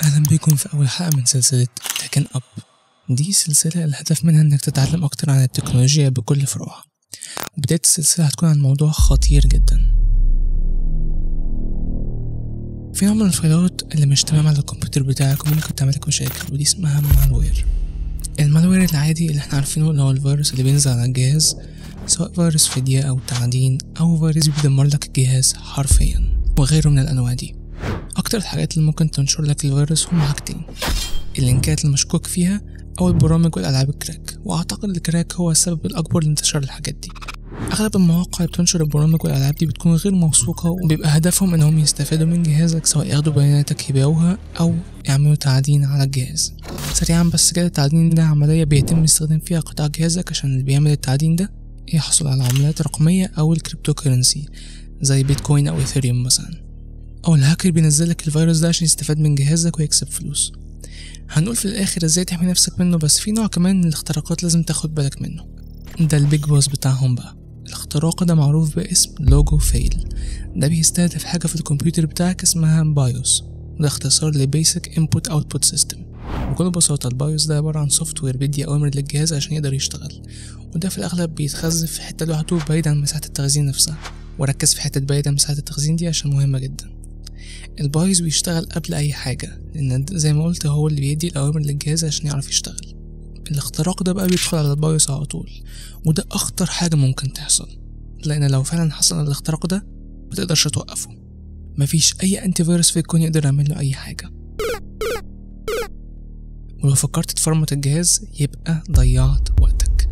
أهلا بكم في أول حلقة من سلسلة لكن أب. دي سلسلة الهدف منها إنك تتعلم أكتر عن التكنولوجيا بكل فروعها، وبداية السلسلة هتكون عن موضوع خطير جدا. في نوع من الفايلات اللي مش تمام على الكمبيوتر بتاعك وممكن تعملك مشاكل، ودي اسمها مالوير. المالوير العادي اللي احنا عارفينه اللي هو الفيروس اللي بينزل على الجهاز، سواء فيروس فدية أو تعدين أو فيروس بيدمر لك الجهاز حرفيا، وغيره من الأنواع دي. أكتر الحاجات اللي ممكن تنشر لك الفيروس هما حاجتين: اللينكات المشكوك فيها أو البرامج والألعاب الكراك، وأعتقد الكراك هو السبب الأكبر لانتشار الحاجات دي. أغلب المواقع اللي بتنشر البرامج والألعاب دي بتكون غير موثوقة، وبيبقى هدفهم إنهم يستفادوا من جهازك، سواء ياخدوا بياناتك يبيعوها أو يعملوا تعدين على الجهاز. سريعا بس كده، التعدين ده عملية بيتم استخدام فيها قطع جهازك عشان اللي بيعمل التعدين ده يحصل على عملات رقمية أو الكريبتو كورنسي زي بيتكوين أو إيثيريوم مثلا. أو الهاكر بينزلك الفيروس ده عشان يستفاد من جهازك ويكسب فلوس. هنقول في الآخر ازاي تحمي نفسك منه، بس في نوع كمان من الاختراقات لازم تاخد بالك منه، ده البيج بوس بتاعهم بقى. الاختراق ده معروف باسم لوجو فيل. ده بيستهدف حاجة في الكمبيوتر بتاعك اسمها بايوس، وده اختصار لبيسك انبوت اوتبوت سيستم. بكل بساطة البايوس ده عبارة عن سوفت وير بيدي أوامر للجهاز عشان يقدر يشتغل، وده في الأغلب بيتخزن في حتة لوحده بعيد عن مساحة التخزين نفسها. وركز في حتة بعيد عن مساحة التخزين دي عشان مهمة جدا. البايوس بيشتغل قبل أي حاجة، لأن زي ما قلت هو اللي بيدي الأوامر للجهاز عشان يعرف يشتغل. الاختراق ده بقى بيدخل على البايوس على طول، وده أخطر حاجة ممكن تحصل، لأن لو فعلا حصل الاختراق ده متقدرش توقفه. مفيش أي أنتي فيروس في الكون يقدر يعمله أي حاجة. ولو فكرت تفرمت الجهاز يبقى ضيعت وقتك،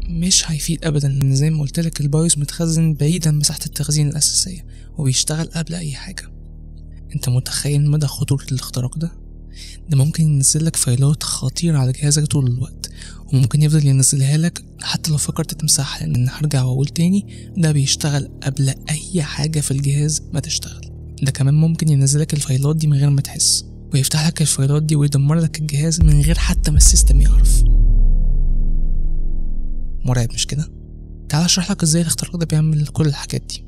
مش هيفيد أبدا، لأن زي ما قلتلك البايوس متخزن بعيد عن مساحة التخزين الأساسية وبيشتغل قبل أي حاجة. انت متخيل مدى خطورة الاختراق ده؟ ده ممكن ينزلك فايلات خطيرة على جهازك طول الوقت، وممكن يفضل ينزلها لك حتى لو فكرت تمسحها، لان هرجع واقول تاني ده بيشتغل قبل اي حاجة في الجهاز ما تشتغل. ده كمان ممكن ينزلك الفايلات دي من غير ما تحس، ويفتح لك الفايلات دي ويدمر لك الجهاز من غير حتى ما السيستم يعرف. مرعب مش كده؟ تعال اشرح لك ازاي الاختراق ده بيعمل كل الحاجات دي.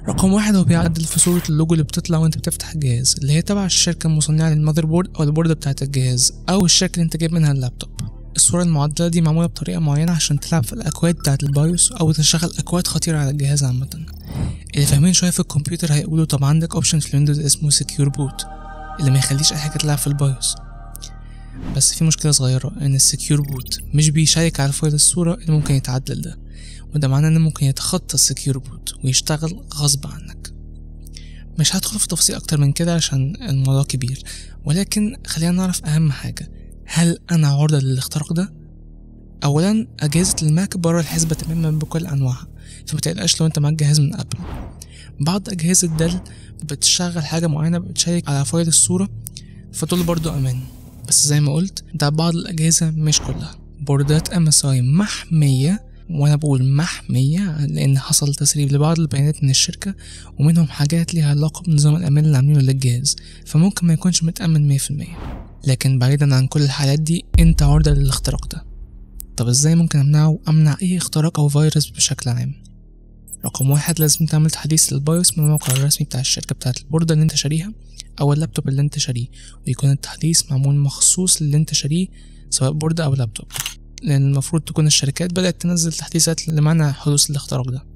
رقم واحد، هو بيعدل في صورة اللوجو اللي بتطلع وانت بتفتح الجهاز، اللي هي تبع الشركة المصنعة للمذر بورد او البوردة بتاعة الجهاز او الشركة اللي انت جايب منها اللابتوب. الصورة المعدلة دي معمولة بطريقة معينة عشان تلعب في الاكواد بتاعة البايوس او تشغل اكواد خطيرة على الجهاز عامة. اللي فاهمين شوية في الكمبيوتر هيقولوا طب عندك اوبشن في الويندوز اسمه سكيور بوت، اللي ما يخليش اي حاجة تلعب في البايوس. بس في مشكلة صغيرة، ان السكيور بوت مش بيشيك على فايل الصورة اللي ممكن يتعدل ده، وده معناه انه ممكن يتخطى السكيور بوت ويشتغل غصب عنك. مش هدخل في تفاصيل اكتر من كده عشان الموضوع كبير، ولكن خلينا نعرف اهم حاجة: هل انا عرضة للاختراق ده؟ اولا، اجهزة الماك بره الحسبة تماما بكل انواعها، فمتقلقش لو انت معاك جهاز من ابل. بعض اجهزة دل بتشغل حاجة معينة بتشيك على فايل الصورة، فدول برضو امان. بس زي ما قلت ده بعض الاجهزة مش كلها. بوردات MSI محمية، وانا بقول محمية لان حصل تسريب لبعض البيانات من الشركة، ومنهم حاجات ليها علاقة بنظام الامان اللي عاملينه للجهاز، فممكن ما يكونش متأمن 100%. لكن بعيدا عن كل الحالات دي انت عرضة للاختراق ده. طب ازاي ممكن امنع اي اختراق او فيروس بشكل عام؟ رقم واحد، لازم تعمل تحديث للبايوس من الموقع الرسمي بتاع الشركة بتاعة البوردة اللي انت شاريها او اللابتوب اللي انت شاريه، ويكون التحديث معمول مخصوص للي انت شاريه سواء بوردة او لابتوب، لأن المفروض تكون الشركات بدأت تنزل تحديثات لمنع حدوث الاختراق ده.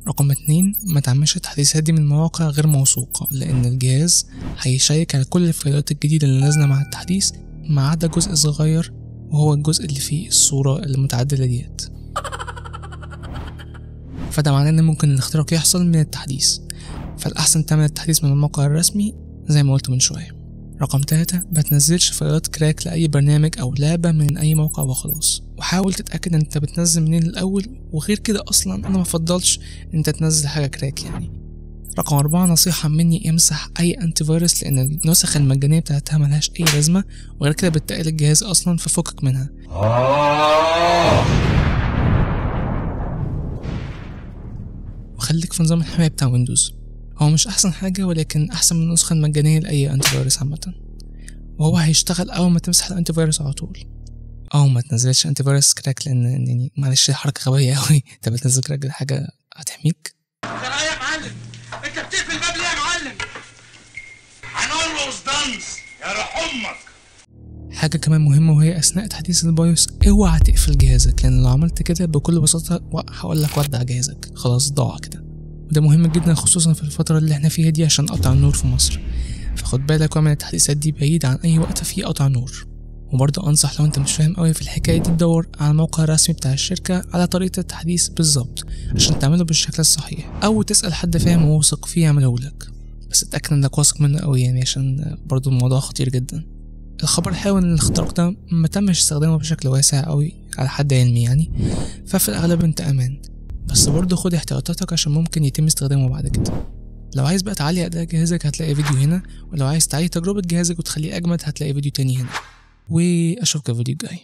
رقم 2، ما تعملش التحديثات دي من مواقع غير موثوقة، لأن الجهاز هيشيك على كل الفايلات الجديدة اللي نازلة مع التحديث ما عدا جزء صغير، وهو الجزء اللي فيه الصورة المتعدلة ديت. فده معناه ان ممكن الاختراق يحصل من التحديث، فالأحسن تعمل التحديث من الموقع الرسمي زي ما قلت من شوية. رقم 3، ما تنزلش فايلات كراك لأي برنامج أو لعبة من أي موقع وخلاص، وحاول تتأكد أن أنت بتنزل منين الأول، وغير كده أصلا أنا مفضلش أن أنت تنزل حاجة كراك يعني. رقم 4، نصيحة مني: امسح أي أنتي فيروس، لأن النسخ المجانية بتاعتها ملهاش أي لازمة، وغير كده بتقل الجهاز أصلا، ففكك منها. وخليك في نظام الحماية بتاع ويندوز، هو مش احسن حاجة ولكن احسن من النسخة المجانية لاي انتي فيروس عامة، وهو هيشتغل اول ما تمسح الانتي فيروس على طول. او ما تنزلش انتي فيروس كراك، لان يعني معلش حركة غبية قوي انت بتنزل كراك لحاجة هتحميك. ده يا معلم، انت بتقفل الباب ليه يا معلم؟ هنقول له دانس يا روح امك. حاجة كمان مهمة وهي أثناء تحديث البايوس اوعى تقفل جهازك، لأن لو عملت كده بكل بساطة هقولك ودع جهازك، خلاص ضاع كده. وده مهم جدا خصوصا في الفترة اللي احنا فيها دي عشان قطع النور في مصر، فخد بالك واعمل التحديثات دي بعيد عن أي وقت فيه قطع نور. وبرضه أنصح لو أنت مش فاهم أوي في الحكاية دي تدور على الموقع الرسمي بتاع الشركة على طريقة التحديث بالظبط عشان تعمله بالشكل الصحيح، أو تسأل حد فاهم وواثق فيه يعملهولك، بس اتأكد إنك واثق منه أوي يعني عشان برضه الموضوع خطير جدا. الخبر حاول ان الاختراق ده ما تمش استخدامه بشكل واسع قوي على حد علمي يعني، ففي الاغلب انت امان، بس برضه خد احتياطاتك عشان ممكن يتم استخدامه بعد كده. لو عايز بقى تعلي اداء جهازك هتلاقي فيديو هنا، ولو عايز تعلي تجربة جهازك وتخليه اجمد هتلاقي فيديو تاني هنا، واشوفك الفيديو الجاي.